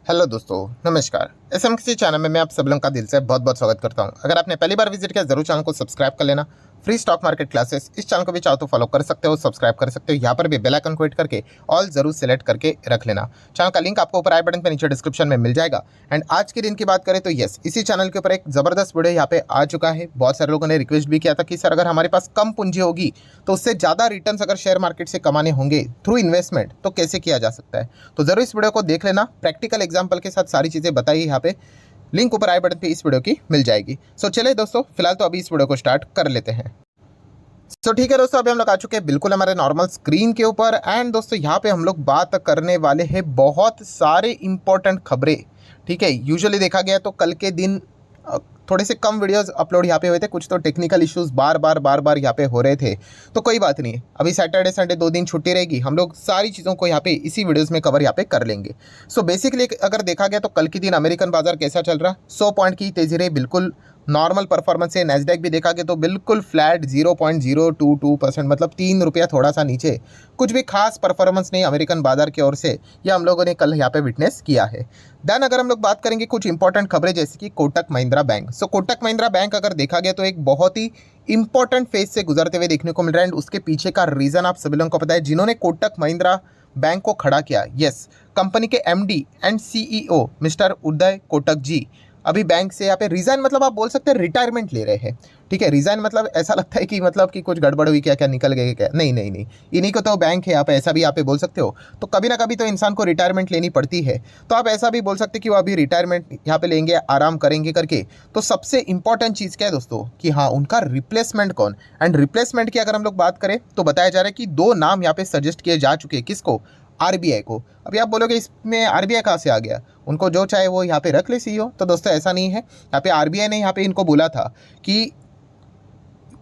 Hello दोस्तों, नमस्कार। SMC channel में मैं आप सब लोगों का दिल से बहुत बहुत स्वागत करता हूं। अगर आपने पहली बार विजिट किया जरूर चैनल को सब्सक्राइब कर लेना। फ्री स्टॉक मार्केट क्लासेस इस चैनल को भी चाहो तो फॉलो कर सकते हो, सब्सक्राइब कर सकते हो। यहाँ पर भी बेल आइकन को हिट करके ऑल जरूर सेलेक्ट करके रख लेना। चैनल का लिंक आपको ऊपर आई बटन पे नीचे डिस्क्रिप्शन में मिल जाएगा। एंड आज के दिन की बात करें तो यस, इसी चैनल के ऊपर एक जबरदस्त वीडियो यहाँ पे आ चुका है। बहुत सारे लोगों ने रिक्वेस्ट भी किया था कि सर अगर हमारे पास कम पूंजी होगी तो उससे ज़्यादा रिटर्न्स अगर शेयर मार्केट से कमाने होंगे थ्रू इन्वेस्टमेंट तो कैसे किया जा सकता है। तो जरूर इस वीडियो को देख लेना। प्रैक्टिकल एग्जाम्पल के साथ सारी चीज़ें बताइए। यहाँ पे लिंक ऊपर आई बटन पे इस वीडियो की मिल जाएगी। सो चलिए दोस्तों, फिलहाल तो अभी इस वीडियो को स्टार्ट कर लेते हैं। सो ठीक है दोस्तों, अभी हम लोग आ चुके हैं बिल्कुल हमारे नॉर्मल स्क्रीन के ऊपर। एंड दोस्तों यहाँ पे हम लोग बात करने वाले हैं बहुत सारे इंपॉर्टेंट खबरें। ठीक है, यूजुअली देखा गया तो कल के दिन थोड़े से कम वीडियोस अपलोड यहाँ पे हुए थे। कुछ तो टेक्निकल इश्यूज बार बार यहाँ पे हो रहे थे, तो कोई बात नहीं। अभी सैटरडे संडे 2 दिन छुट्टी रहेगी, हम लोग सारी चीज़ों को यहाँ पे इसी वीडियोस में कवर यहाँ पे कर लेंगे। सो बेसिकली अगर देखा गया तो कल के दिन अमेरिकन बाजार कैसा चल रहा, 100 पॉइंट की तेजी रही, बिल्कुल नॉर्मल परफॉर्मेंस है। नैस्डैक भी देखा गया तो बिल्कुल फ्लैट 0.022%, मतलब 3 रुपया थोड़ा सा नीचे। कुछ भी खास परफॉर्मेंस नहीं अमेरिकन बाजार की ओर से, यह हम लोगों ने कल यहाँ पे विटनेस किया है। देन अगर हम लोग बात करेंगे कुछ इंपॉर्टेंट खबरें जैसे कि कोटक महिंद्रा बैंक। सो कोटक महिंद्रा बैंक अगर देखा गया तो एक बहुत ही इंपॉर्टेंट फेज से गुजरते हुए देखने को मिल रहा है। एंड उसके पीछे का रीज़न आप सभी लोगों को पता है। जिन्होंने कोटक महिंद्रा बैंक को खड़ा किया, यस, कंपनी के MD and CEO mister Uday Kotak जी अभी बैंक से यहाँ पे रिजाइन, मतलब आप बोल सकते हैं रिटायरमेंट ले रहे हैं। ठीक है, रिजाइन मतलब ऐसा लगता है कि मतलब कि कुछ गड़बड़ हुई, क्या क्या निकल गए क्या। नहीं नहीं नहीं, इन्हीं को तो बैंक है यहाँ पे, ऐसा भी यहाँ पे बोल सकते हो। तो कभी ना कभी तो इंसान को रिटायरमेंट लेनी पड़ती है, तो आप ऐसा भी बोल सकते हैं कि वो अभी रिटायरमेंट यहाँ पे लेंगे, आराम करेंगे करके। तो सबसे इंपॉर्टेंट चीज़ क्या है दोस्तों कि हाँ, उनका रिप्लेसमेंट कौन। एंड रिप्लेसमेंट की अगर हम लोग बात करें तो बताया जा रहा है कि 2 नाम यहाँ पे सजेस्ट किए जा चुके हैं। किसको? आरबीआई को। अभी आप बोलोगे इसमें आरबीआई कहाँ से आ गया, उनको जो चाहे वो यहाँ पे रख ले सीईओ। तो दोस्तों ऐसा नहीं है, यहाँ पे आरबीआई ने यहाँ पे इनको बोला था कि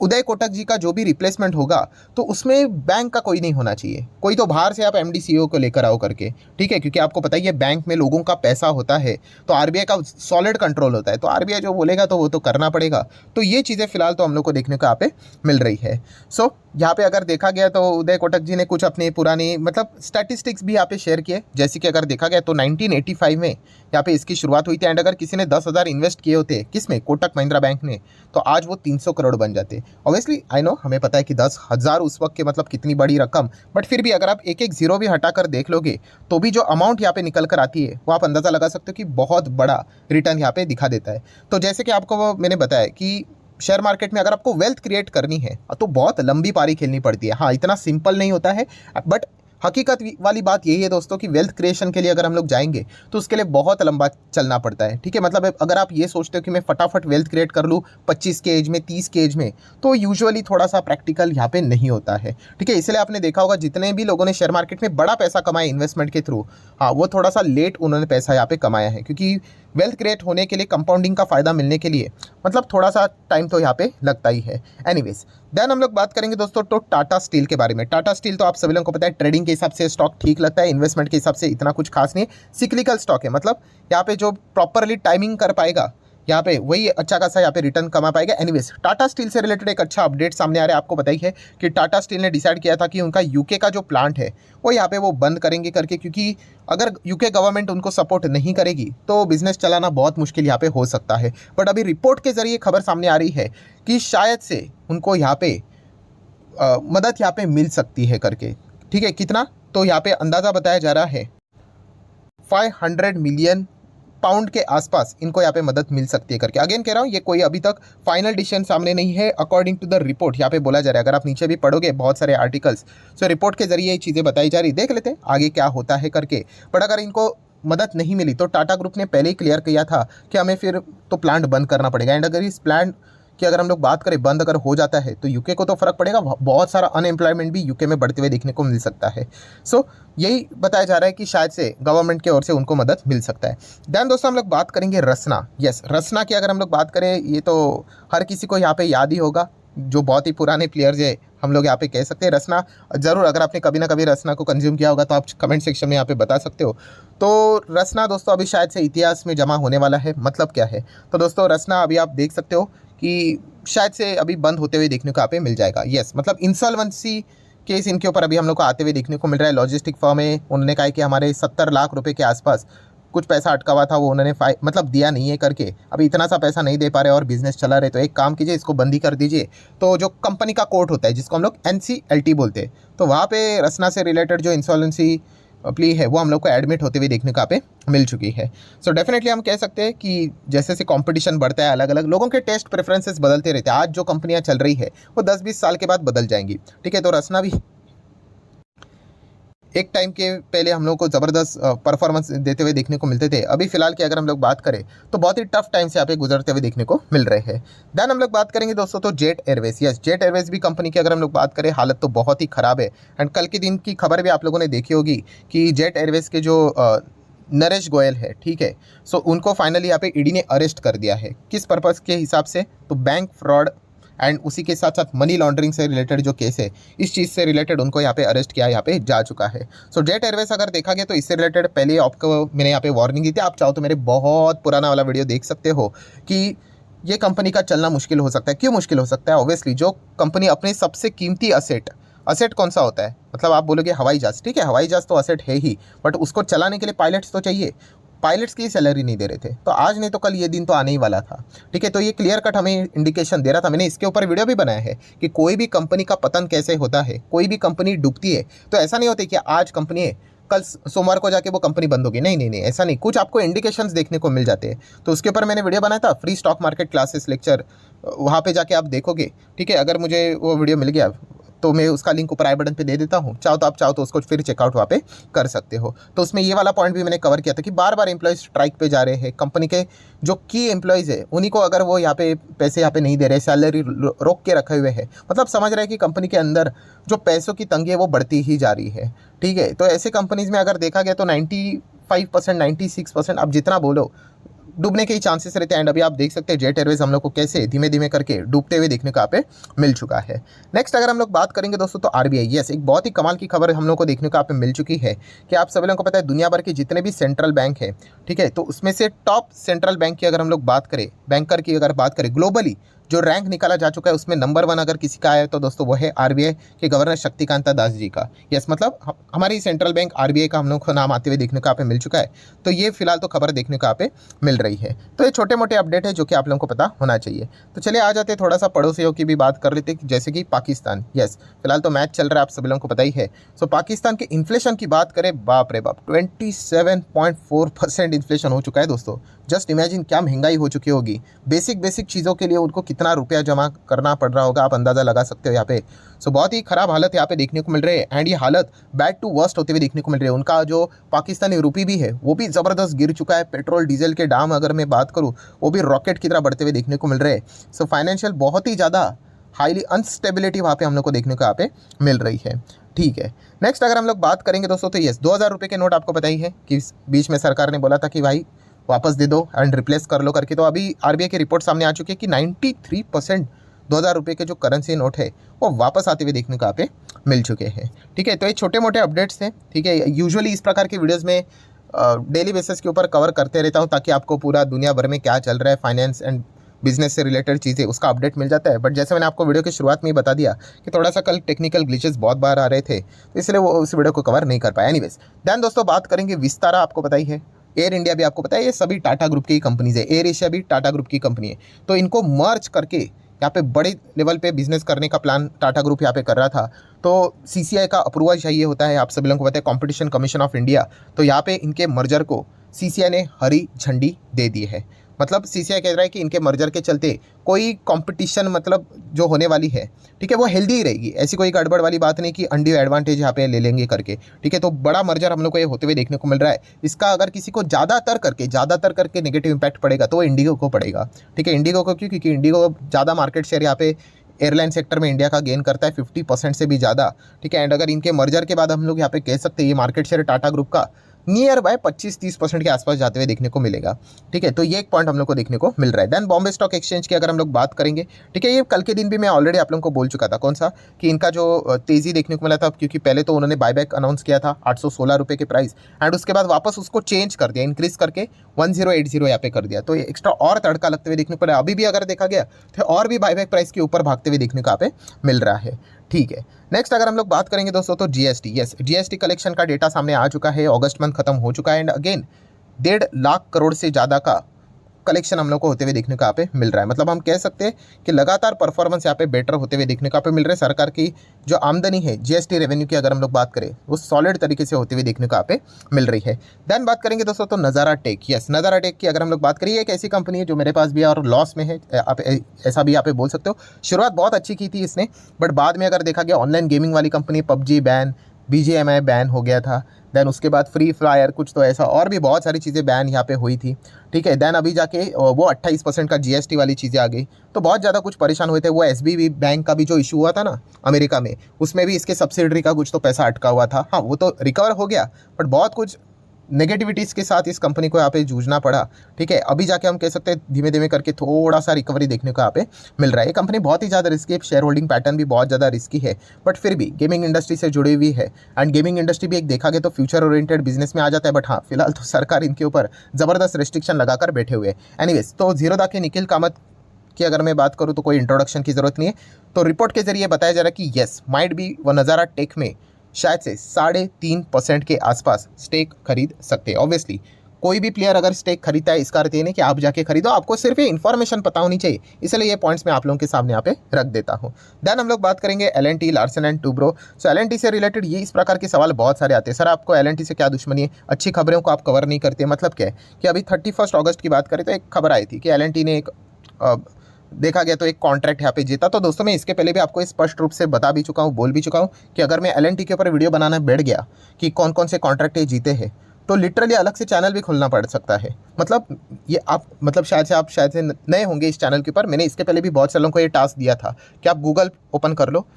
उदय कोटक जी का जो भी रिप्लेसमेंट होगा तो उसमें बैंक का कोई नहीं होना चाहिए, कोई तो बाहर से आप एमडी सीईओ को लेकर आओ करके। ठीक है, क्योंकि आपको पता ही है बैंक में लोगों का पैसा होता है तो आरबीआई का सॉलिड कंट्रोल होता है, तो आरबीआई जो बोलेगा तो वो तो करना पड़ेगा। तो ये चीज़ें फिलहाल तो हम लोग को देखने को यहाँ पे मिल रही है। सो यहाँ पे अगर देखा गया तो उदय कोटक जी ने कुछ अपनी पुरानी मतलब स्टैटिस्टिक्स भी यहाँ पे शेयर किए। जैसे कि अगर देखा गया तो 1985 में यहाँ पे इसकी शुरुआत हुई थी। एंड अगर किसी ने 10,000 इन्वेस्ट किए होते किसमें, कोटक महिंद्रा बैंक ने, तो आज वो 300 करोड़ बन जाते। ऑब्वियसली आई नो, हमें पता है कि 10,000 उस वक्त के मतलब कितनी बड़ी रकम, बट फिर भी अगर आप एक एक जीरो भी हटाकर देख लोगे तो भी जो अमाउंट यहाँ पे निकल कर आती है वो आप अंदाज़ा लगा सकते हो कि बहुत बड़ा रिटर्न यहाँ पे दिखा देता है। तो जैसे कि आपको वो मैंने बताया कि शेयर मार्केट में अगर आपको वेल्थ क्रिएट करनी है तो बहुत लंबी पारी खेलनी पड़ती है। हाँ, इतना सिंपल नहीं होता है, बट हकीकत वाली बात यही है दोस्तों कि वेल्थ क्रिएशन के लिए अगर हम लोग जाएंगे तो उसके लिए बहुत लंबा चलना पड़ता है। ठीक है, मतलब अगर आप ये सोचते हो कि मैं फटाफट वेल्थ क्रिएट कर लूँ 25 के एज में, 30 के एज में, तो यूजुअली थोड़ा सा प्रैक्टिकल यहाँ पे नहीं होता है। ठीक है, इसलिए आपने देखा होगा जितने भी लोगों ने शेयर मार्केट में बड़ा पैसा कमाया इन्वेस्टमेंट के थ्रू, हाँ, वो थोड़ा सा लेट उन्होंने पैसा यहाँ पे कमाया है, क्योंकि वेल्थ क्रिएट होने के लिए, कंपाउंडिंग का फ़ायदा मिलने के लिए मतलब थोड़ा सा टाइम तो यहाँ पे लगता ही है। एनीवेज, देन हम लोग बात करेंगे दोस्तों तो टाटा स्टील के बारे में। टाटा स्टील तो आप सभी लोगों को पता है ट्रेडिंग के हिसाब से स्टॉक ठीक लगता है, इन्वेस्टमेंट के हिसाब से इतना कुछ खास नहीं है। सिक्लिकल स्टॉक है, मतलब यहाँ पे जो प्रॉपरली टाइमिंग कर पाएगा यहाँ पे वही अच्छा खासा यहाँ पे रिटर्न कमा पाएगा। एनीवेज, टाटा स्टील से रिलेटेड एक अच्छा अपडेट सामने आ रहा है। आपको पता ही है कि टाटा स्टील ने डिसाइड किया था कि उनका यूके का जो प्लांट है वो यहाँ पे वो बंद करेंगे करके, क्योंकि अगर यूके गवर्नमेंट उनको सपोर्ट नहीं करेगी तो बिजनेस चलाना बहुत मुश्किल यहाँ पे हो सकता है। बट अभी रिपोर्ट के जरिए खबर सामने आ रही है कि शायद से उनको यहाँ पे मदद यहाँ पे मिल सकती है करके। ठीक है, कितना, तो यहाँ पे अंदाज़ा बताया जा रहा है 500 मिलियन पाउंड के आसपास इनको यहाँ पे मदद मिल सकती है करके। अगेन कह रहा हूँ, ये कोई अभी तक फाइनल डिसीजन सामने नहीं है। अकॉर्डिंग टू द रिपोर्ट यहाँ पे बोला जा रहा है, अगर आप नीचे भी पढ़ोगे बहुत सारे आर्टिकल्स, सो रिपोर्ट के जरिए ये चीज़ें बताई जा रही। देख लेते हैं आगे क्या होता है करके। बट अगर इनको मदद नहीं मिली तो टाटा ग्रुप ने पहले ही क्लियर किया था कि हमें फिर तो प्लांट बंद करना पड़ेगा। एंड अगर इस प्लांट कि अगर हम लोग बात करें बंद अगर हो जाता है तो यूके को तो फ़र्क पड़ेगा, बहुत सारा अनएम्प्लॉयमेंट भी यूके में बढ़ते हुए देखने को मिल सकता है। सो यही बताया जा रहा है कि शायद से गवर्नमेंट की ओर से उनको मदद मिल सकता है। दैन दोस्तों हम लोग बात करेंगे रसना। यस, रसना की अगर हम लोग बात करें, ये तो हर किसी को यहाँ पे याद ही होगा, जो बहुत ही पुराने प्लेयर्स है हम लोग यहाँ पे कह सकते हैं। रसना ज़रूर, अगर आपने कभी ना कभी रसना को कंज्यूम किया होगा तो आप कमेंट सेक्शन में यहाँ पे बता सकते हो। तो रसना दोस्तों अभी शायद से इतिहास में जमा होने वाला है। मतलब क्या है, तो दोस्तों रसना अभी आप देख सकते हो कि शायद से अभी बंद होते हुए देखने को यहाँ पे मिल जाएगा। यस, मतलब इंसॉल्वेंसी केस इनके ऊपर अभी हम लोग को आते हुए देखने को मिल रहा है। लॉजिस्टिक फर्म है, उन्होंने कहा है कि हमारे 70 लाख रुपए के आसपास कुछ पैसा अटका हुआ था वो उन्होंने मतलब दिया नहीं है करके अभी इतना सा पैसा नहीं दे पा रहे और बिजनेस चला रहे, तो एक काम कीजिए, इसको बंदी कर दीजिए। तो जो कंपनी का कोर्ट होता है जिसको हम लोग NCLT बोलते हैं, तो वहाँ पे रसना से रिलेटेड जो इंसॉल्वेंसी प्ली है वो हम लोग को एडमिट होते हुए देखने को यहाँ पे मिल चुकी है। सो डेफिनेटली हम कह सकते हैं कि जैसे जैसे कंपटीशन बढ़ता है, अलग अलग लोगों के टेस्ट प्रेफरेंसेस बदलते रहते हैं। आज जो कंपनियां चल रही है वो 10-20 साल के बाद बदल जाएंगी, ठीक है। तो रसना भी एक टाइम के पहले हम लोग को ज़बरदस्त परफॉर्मेंस देते हुए देखने को मिलते थे। अभी फिलहाल की अगर हम लोग बात करें तो बहुत ही टफ टाइम से यहाँ पे गुजरते हुए देखने को मिल रहे हैं। देन हम लोग बात करेंगे दोस्तों तो jet Airways. Yes, jet Airways भी कंपनी की अगर हम लोग बात करें हालत तो बहुत ही ख़राब है। एंड कल के दिन की खबर भी आप लोगों ने देखी होगी कि जेट एयरवेज के जो नरेश गोयल है, ठीक है, सो उनको फाइनली यहाँ पे ईडी ने अरेस्ट कर दिया है। किस पर्पज़ के हिसाब से? तो बैंक फ्रॉड एंड उसी के साथ साथ मनी लॉन्ड्रिंग से रिलेटेड जो केस है, इस चीज़ से रिलेटेड उनको यहाँ पे अरेस्ट किया, यहाँ पे जा चुका है। सो जेट एयरवेज अगर देखा गया तो इससे रिलेटेड पहले आपको मैंने यहाँ पे वार्निंग दी थी। आप चाहो तो मेरे बहुत पुराना वाला वीडियो देख सकते हो कि ये कंपनी का चलना मुश्किल हो सकता है। क्यों मुश्किल हो सकता है? ऑब्वियसली जो कंपनी अपने सबसे कीमती असेट कौन सा होता है? मतलब आप बोलोगे हवाई जहाज, ठीक है, हवाई जहाज तो असेट है ही, बट उसको चलाने के लिए पायलट्स तो चाहिए। पायलट्स की सैलरी नहीं दे रहे थे, तो आज नहीं तो कल ये दिन तो आने ही वाला था, ठीक है। तो ये क्लियर कट हमें इंडिकेशन दे रहा था। मैंने इसके ऊपर वीडियो भी बनाया है कि कोई भी कंपनी का पतन कैसे होता है, कोई भी कंपनी डूबती है तो ऐसा नहीं होता कि आज कंपनी है कल सोमवार को जाके वो कंपनी बंद होगी। नहीं नहीं नहीं, ऐसा नहीं, कुछ आपको इंडिकेशंस देखने को मिल जाते हैं। तो उसके ऊपर मैंने वीडियो बनाया था, free stock market classes lecture, वहाँ पे जाके आप देखोगे, ठीक है। अगर मुझे वो वीडियो मिल गया तो मैं उसका लिंक ऊपर आई बटन पे दे देता हूँ, चाहो तो उसको फिर चेकआउट वहाँ पे कर सकते हो। तो उसमें ये वाला पॉइंट भी मैंने कवर किया था कि बार बार एम्प्लॉयज़ स्ट्राइक पे जा रहे हैं। कंपनी के जो की एम्प्लॉयज़ है उन्हीं को अगर वो यहाँ पे पैसे यहाँ पे नहीं दे रहे, सैलरी रोक के रखे हुए हैं, मतलब समझ रहे हैं कि कंपनी के अंदर जो पैसों की तंगी है वो बढ़ती ही जा रही है, ठीक है। तो ऐसे कंपनीज़ में अगर देखा गया तो 95%, 96% आप जितना बोलो डूबने के ही चांसेस रहते हैं। एंड अभी आप देख सकते हैं जेट एयरवेज हम लोग को कैसे धीमे धीमे करके डूबते हुए देखने को यहाँ पे मिल चुका है। नेक्स्ट अगर हम लोग बात करेंगे दोस्तों तो RBI, यस, एक बहुत ही कमाल की खबर हम लोग को देखने को यहाँ पे मिल चुकी है कि आप सभी लोगों को पता है दुनिया भर के जितने भी सेंट्रल बैंक है, ठीक है, तो उसमें से टॉप सेंट्रल बैंक की अगर हम लोग बात करें, बैंकर की अगर बात करें, ग्लोबली जो रैंक निकाला जा चुका है उसमें नंबर 1 अगर किसी का है तो दोस्तों वो है RBI के गवर्नर शक्तिकांता दास जी का। यस, मतलब हमारी सेंट्रल बैंक RBI का हम लोग को नाम आते हुए देखने को यहाँ पे मिल चुका है। तो ये फिलहाल तो खबर देखने को यहाँ पे मिल रही है। तो ये छोटे मोटे अपडेट है जो कि आप लोगों को पता होना चाहिए। तो चलिए आ जाते हैं थोड़ा सा पड़ोसियों की भी बात कर लेते हैं, जैसे कि पाकिस्तान। यस, फिलहाल तो मैच चल रहा है, आप सभी लोगों को पता ही है। सो पाकिस्तान के इन्फ्लेशन की बात करें, बाप रे बाप, 27.4% इन्फ्लेशन हो चुका है दोस्तों। जस्ट इमेजिन क्या महंगाई हो चुकी होगी। बेसिक चीज़ों के लिए उनको कितना रुपया जमा करना पड़ रहा होगा, आप अंदाज़ा लगा सकते हो यहाँ पे। सो बहुत ही ख़राब हालत यहाँ पे देखने को मिल रही है। एंड ये हालत बैड टू वर्स्ट होते हुए देखने को मिल रही है। उनका जो पाकिस्तानी रुपी भी है वो भी ज़बरदस्त गिर चुका है। पेट्रोल डीजल के दाम अगर मैं बात करूँ वो भी रॉकेट की तरह बढ़ते हुए देखने को मिल रहे हैं। सो फाइनेंशियल बहुत ही ज़्यादा हाईली अनस्टेबिलिटी वहाँ पे हम लोग को देखने को यहाँ पे मिल रही है, ठीक है। नेक्स्ट अगर हम लोग बात करेंगे दोस्तों तो यस, 2000 रुपये के नोट आपको पता ही है कि बीच में सरकार ने बोला था कि भाई वापस दे दो एंड रिप्लेस कर लो करके। तो अभी RBI की रिपोर्ट सामने आ चुकी है कि 93% 2000 रुपये के जो करेंसी नोट है वो वापस आते हुए देखने को यहाँ पे मिल चुके हैं, ठीक है। तो ये छोटे मोटे अपडेट्स हैं, ठीक है। यूजुअली इस प्रकार की वीडियोज़ में डेली बेसिस के ऊपर कवर करते रहता हूँ ताकि आपको पूरा दुनिया भर में क्या चल रहा है फाइनेंस एंड बिजनेस से रिलेटेड चीज़ें उसका अपडेट मिल जाता है। बट जैसे मैंने आपको वीडियो की शुरुआत में ही बता दिया कि थोड़ा सा कल टेक्निकल ग्लिचेस बहुत बार आ रहे थे, तो इसलिए वो उस वीडियो को कवर नहीं कर पाया। एनीवेज देन दोस्तों बात करेंगे विस्तारा, आपको पता ही है, एयर इंडिया भी आपको पता है, ये सभी टाटा ग्रुप की कंपनीज है। एयर एशिया भी टाटा ग्रुप की कंपनी है। तो इनको मर्ज करके यहाँ पे बड़े लेवल पे बिजनेस करने का प्लान टाटा ग्रुप यहाँ पे कर रहा था। तो CCI का अप्रूवल चाहिए होता है, आप सभी लोगों को पता है, कॉम्पिटिशन कमीशन ऑफ इंडिया। तो यहाँ पे इनके मर्जर को CCI ने हरी झंडी दे दी है। मतलब CCI कह रहा है कि इनके मर्जर के चलते कोई कंपटीशन मतलब जो होने वाली है, ठीक है, वो हेल्दी ही रहेगी। ऐसी कोई गड़बड़ वाली बात नहीं कि अनड्यू एडवांटेज यहाँ पे ले लेंगे करके, ठीक है। तो बड़ा मर्जर हम लोग को ये होते हुए देखने को मिल रहा है। इसका अगर किसी को ज़्यादातर करके नेगेटिव इंपैक्ट पड़ेगा तो वो इंडिगो को पड़ेगा, ठीक है। इंडिगो को क्यों? क्योंकि इंडिगो ज़्यादा मार्केट शेयर यहाँ पे एयरलाइन सेक्टर में इंडिया का गेन करता है 50% से भी ज़्यादा, ठीक है। एंड अगर इनके मर्जर के बाद हम लोग यहाँ पे कह सकते हैं ये मार्केट शेयर टाटा ग्रुप का नियर बाय 25-30% के आसपास जाते हुए देखने को मिलेगा, ठीक है। तो ये एक पॉइंट हम लोग को देखने को मिल रहा है। देन बॉम्बे स्टॉक एक्सचेंज की अगर हम लोग बात करेंगे, ठीक है, ये कल के दिन भी मैं ऑलरेडी आप लोगों को बोल चुका था, कौन सा, कि इनका जो तेज़ी देखने को मिला था, क्योंकि पहले तो उन्होंने बायबैक अनाउंस किया था 816 रुपये के प्राइस, एंड उसके बाद वापस उसको चेंज कर दिया, इंक्रीज करके 1080 यहाँ पे कर दिया। तो ये एक्स्ट्रा और तड़का लगते हुए देखने को मिला। अभी भी अगर देखा गया तो और भी बायबैक प्राइस के ऊपर भागते हुए देखने को यहाँ पे मिल रहा है, ठीक है। नेक्स्ट अगर हम लोग बात करेंगे दोस्तों तो GST, यस, GST कलेक्शन का डेटा सामने आ चुका है। अगस्त मंथ खत्म हो चुका है एंड अगेन 1.5 लाख करोड़ से ज़्यादा का कलेक्शन हम लोग को होते हुए देखने को यहाँ पे मिल रहा है। मतलब हम कह सकते हैं कि लगातार परफॉर्मेंस यहाँ पे बेटर होते हुए देखने को यहाँ पे मिल रहा है। सरकार की जो आमदनी है जीएसटी रेवेन्यू की अगर हम लोग बात करें वो सॉलिड तरीके से होते हुए देखने को यहाँ पे मिल रही है। देन बात करेंगे दोस्तों तो नज़ारा टेक। यस, नज़ारा टेक की अगर हम लोग बात करें, एक ऐसी कंपनी है जो मेरे पास भी है और लॉस में है, आप ऐसा भी यहाँ पे बोल सकते हो। शुरुआत बहुत अच्छी की थी इसने, बट बाद में अगर देखा गया ऑनलाइन गेमिंग वाली company PUBG ban, BGMI ban हो गया था। देन उसके बाद फ्री फायर कुछ तो ऐसा और भी बहुत सारी चीज़ें बैन यहाँ पे हुई थी, ठीक है। देन अभी जाके वो 28% का GST वाली चीज़ें आ गई, तो बहुत ज़्यादा कुछ परेशान हुए थे। वो SBB बैंक का भी जो इशू हुआ था ना अमेरिका में, उसमें भी इसके सब्सिडरी का कुछ तो पैसा अटका हुआ था। हाँ, वो तो रिकवर हो गया, बट बहुत कुछ नेगेटिविटीज़ के साथ इस कंपनी को यहाँ पे जूझना पड़ा, ठीक है। अभी जाके हम कह सकते हैं धीमे धीमे करके थोड़ा सा रिकवरी देखने को यहाँ पे मिल रहा है। ये कंपनी बहुत ही ज़्यादा रिस्की है, शेयर होल्डिंग पैटर्न भी बहुत ज़्यादा रिस्की है, बट फिर भी गेमिंग इंडस्ट्री से जुड़ी हुई है। एंड गेमिंग इंडस्ट्री भी एक देखा गया तो फ्यूचर ओरिएंटेड बिजनेस में आ जाता है, बट हाँ फिलहाल तो सरकार इनके ऊपर ज़बरदस्त रिस्ट्रिक्शन लगाकर बैठे हुए हैं। एनीवेज, तो जीरोधा के निखिल कामत की अगर मैं बात करूँ तो कोई इंट्रोडक्शन की ज़रूरत नहीं है। तो रिपोर्ट के जरिए बताया जा रहा है कि येस माइट बी वो नज़ारा टेक में शायद से 3.5% के आसपास स्टेक खरीद सकते हैं। ऑब्वियसली कोई भी प्लेयर अगर स्टेक खरीदता है इसका अर्थ ये नहीं कि आप जाके खरीदो, आपको सिर्फ ये इन्फॉर्मेशन पता होनी चाहिए, इसलिए ये पॉइंट्स मैं आप लोगों के सामने यहाँ पे रख देता हूँ। देन हम लोग बात करेंगे L&T, Larsen and Toubro. So L&T से रिलेटेड ये इस प्रकार के सवाल बहुत सारे आते हैं, सर आपको L&T से क्या दुश्मनी है, अच्छी खबरों को आप कवर नहीं करते। मतलब क्या है कि अभी 31 अगस्त की बात करें तो एक खबर आई थी कि L&T ने एक देखा गया तो एक कॉन्ट्रैक्ट यहाँ पे जीता। तो दोस्तों मैं इसके पहले भी आपको स्पष्ट रूप से बता भी चुका हूँ, बोल भी चुका हूँ कि अगर मैं L&T के ऊपर वीडियो बनाना बैठ गया कि कौन कौन से कॉन्ट्रैक्ट ये जीते हैं, तो लिटरली अलग से चैनल भी खोलना पड़ सकता है। मतलब ये आप मतलब शायद से नए होंगे इस चैनल के ऊपर। मैंने इसके पहले भी बहुत सालों को ये टास्क दिया था कि आप गूगल ओपन कर लो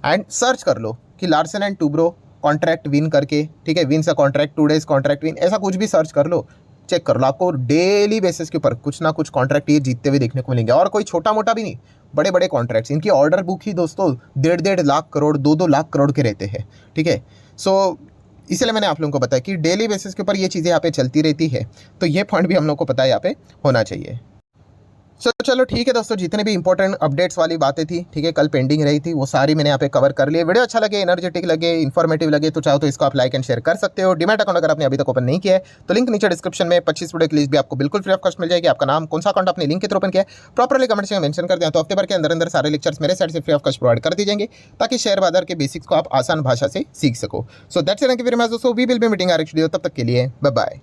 एंड सर्च कर लो कि Larsen and Toubro contract win करके, ठीक है, विन सा कॉन्ट्रैक्ट 2 डेज कॉन्ट्रैक्ट विन, ऐसा कुछ भी सर्च कर लो, चेक कर लो, आपको डेली बेसिस के ऊपर कुछ ना कुछ कॉन्ट्रैक्ट ये जीतते हुए देखने को मिलेंगे। और कोई छोटा मोटा भी नहीं, बड़े बड़े कॉन्ट्रैक्ट्स, इनकी ऑर्डर बुक ही दोस्तों 1.5 लाख करोड़ 2 लाख करोड़ के रहते हैं, ठीक है। सो इसलिए मैंने आप लोगों को बताया कि डेली बेसिस के ऊपर ये चीज़ें यहाँ पे चलती रहती है, तो ये पॉइंट भी हम लोग को पता है यहाँ पे होना चाहिए। चलो ठीक है दोस्तों, जितने भी इंपॉर्टेंट अपडेट्स वाली बातें थी, ठीक है, कल पेंडिंग रही थी, वो सारी मैंने यहाँ पे कवर कर ली। वीडियो अच्छा लगे, एनर्जेटिक लगे, इन्फॉर्मेटिव लगे तो चाहो तो इसको आप लाइक एंड शेयर कर सकते हो। डीमैट अकाउंट अगर आपने अभी तक ओपन नहीं किया है तो लिंक नीचे डिस्क्रिप्शन में 25 वीडियो की लिस्ट भी आपको बिल्कुल फ्री ऑफ कॉस्ट मिल जाएगी। आपका नाम, कौन सा अकाउंट आपने लिंक के थ्रू ओपन किया है, प्रॉपरली कमेंट में मेंशन कर दें तो हफ्ते भर के अंदर अंदर सारे लेक्चर्स मेरे साइड से फ्री ऑफ कॉस्ट प्रोवाइड कर दी जाएंगे, ताकि शेयर बाजार के बेसिक्स को आप आसान भाषा से सीख सको। So that's it, thank you very much दोस्तों, we will be meeting our next video, तब तक के लिए बाय बाय।